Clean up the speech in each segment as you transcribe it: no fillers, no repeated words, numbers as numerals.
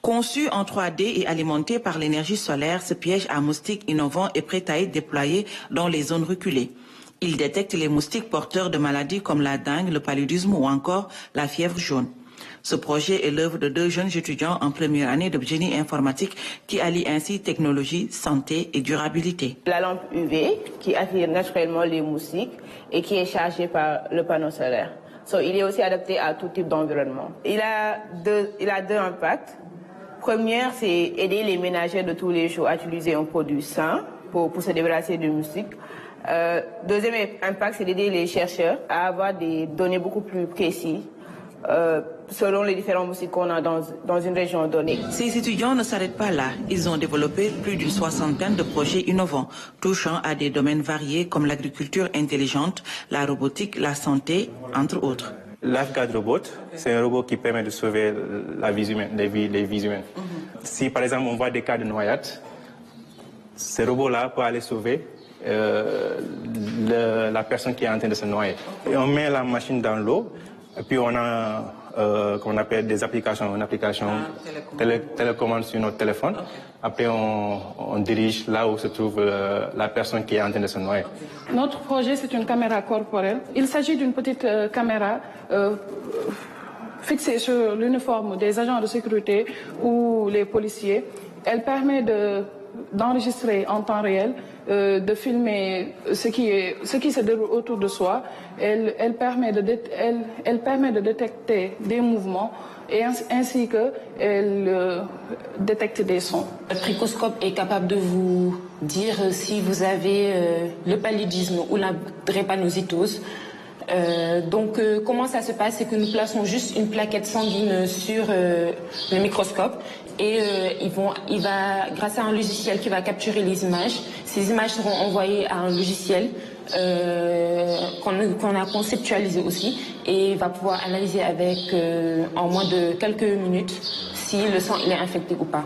Conçu en 3D et alimenté par l'énergie solaire, ce piège à moustiques innovant est prêt à être déployé dans les zones reculées. Il détecte les moustiques porteurs de maladies comme la dengue, le paludisme ou encore la fièvre jaune. Ce projet est l'œuvre de 2 jeunes étudiants en première année de génie informatique qui allient ainsi technologie, santé et durabilité. La lampe UV qui attire naturellement les moustiques et qui est chargée par le panneau solaire. Il est aussi adapté à tout type d'environnement. Il a deux impacts. Première, c'est aider les ménagers de tous les jours à utiliser un produit sain pour se débarrasser des moustiques. Deuxième impact, c'est d'aider les chercheurs à avoir des données beaucoup plus précises selon les différents moustiques qu'on a dans une région donnée. Ces étudiants ne s'arrêtent pas là. Ils ont développé plus d'une 60aine de projets innovants, touchant à des domaines variés comme l'agriculture intelligente, la robotique, la santé, entre autres. Lifeguard Robot, c'est un robot qui permet de sauver la vie humaine, les vies humaines. Si par exemple on voit des cas de noyade, ce robot-là peut aller sauver la personne qui est en train de se noyer. Et on met la machine dans l'eau, et puis on a qu'on appelle des applications, une application télécommande sur notre téléphone. Après, on dirige là où se trouve la personne qui est en train de se noyer. Notre projet, c'est une caméra corporelle. Il s'agit d'une petite caméra fixée sur l'uniforme des agents de sécurité ou les policiers. Elle permet d'enregistrer en temps réel, de filmer ce qui se déroule autour de soi. Elle permet de détecter des mouvements et ainsi qu'elle détecte des sons. Le tricoscope est capable de vous dire si vous avez le paludisme ou la drépanocytose. Comment ça se passe, c'est que nous plaçons juste une plaquette sanguine sur le microscope et il va, grâce à un logiciel qui va capturer les images, ces images seront envoyées à un logiciel qu'on a conceptualisé aussi et il va pouvoir analyser avec en moins de quelques minutes si le sang il est infecté ou pas.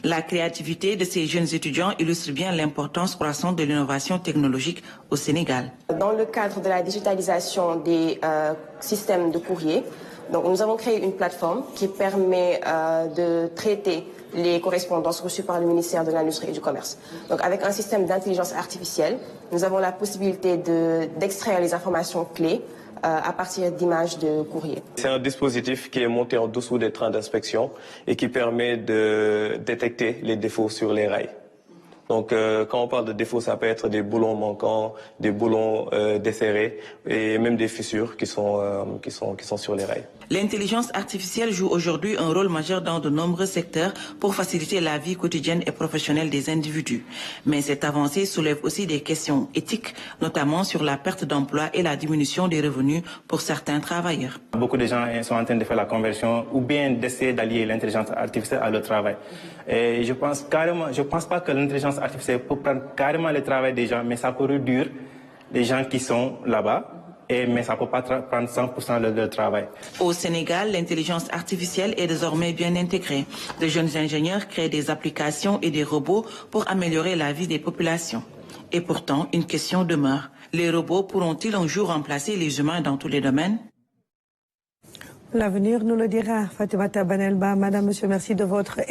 La créativité de ces jeunes étudiants illustre bien l'importance croissante de l'innovation technologique au Sénégal. Dans le cadre de la digitalisation des systèmes de courrier, nous avons créé une plateforme qui permet de traiter les correspondances reçues par le ministère de l'Industrie et du Commerce. Donc avec un système d'intelligence artificielle, nous avons la possibilité d'extraire les informations clés à partir d'images de courrier. C'est un dispositif qui est monté en dessous des trains d'inspection et qui permet de détecter les défauts sur les rails. Donc quand on parle de défauts, ça peut être des boulons manquants, des boulons desserrés et même des fissures qui sont sur les rails. L'intelligence artificielle joue aujourd'hui un rôle majeur dans de nombreux secteurs pour faciliter la vie quotidienne et professionnelle des individus. Mais cette avancée soulève aussi des questions éthiques, notamment sur la perte d'emploi et la diminution des revenus pour certains travailleurs. Beaucoup de gens sont en train de faire la conversion ou bien d'essayer d'allier l'intelligence artificielle à leur travail. Et je pense pas que l'intelligence artificielle peut prendre carrément le travail des gens, mais ça peut réduire les gens qui sont là-bas. Mais ça ne peut pas prendre 100% de leur travail. Au Sénégal, l'intelligence artificielle est désormais bien intégrée. De jeunes ingénieurs créent des applications et des robots pour améliorer la vie des populations. Et pourtant, une question demeure. Les robots pourront-ils un jour remplacer les humains dans tous les domaines? L'avenir nous le dira. Fatoumata Banelba, Madame, Monsieur, merci de votre